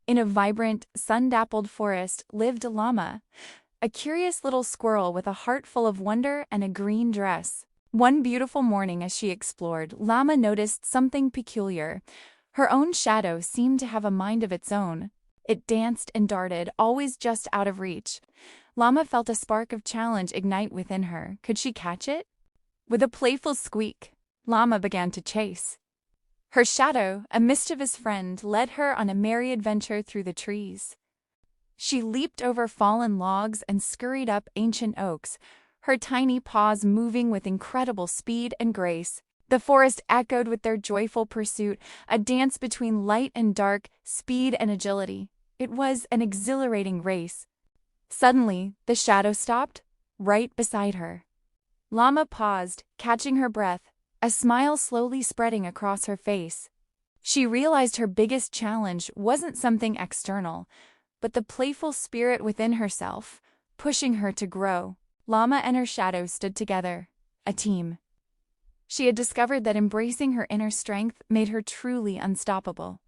In a vibrant, sun-dappled forest lived Lama, a curious little squirrel with a heart full of wonder and a green dress. One beautiful morning as she explored, Lama noticed something peculiar. Her own shadow seemed to have a mind of its own. It danced and darted, always just out of reach. Lama felt a spark of challenge ignite within her. Could she catch it? With a playful squeak, Lama began to chase. Her shadow, a mischievous friend, led her on a merry adventure through the trees. She leaped over fallen logs and scurried up ancient oaks, her tiny paws moving with incredible speed and grace. The forest echoed with their joyful pursuit, a dance between light and dark, speed and agility. It was an exhilarating race. Suddenly, the shadow stopped, right beside her. Lama paused, catching her breath, a smile slowly spreading across her face. She realized her biggest challenge wasn't something external, but the playful spirit within herself, pushing her to grow. Lama and her shadow stood together, a team. She had discovered that embracing her inner strength made her truly unstoppable.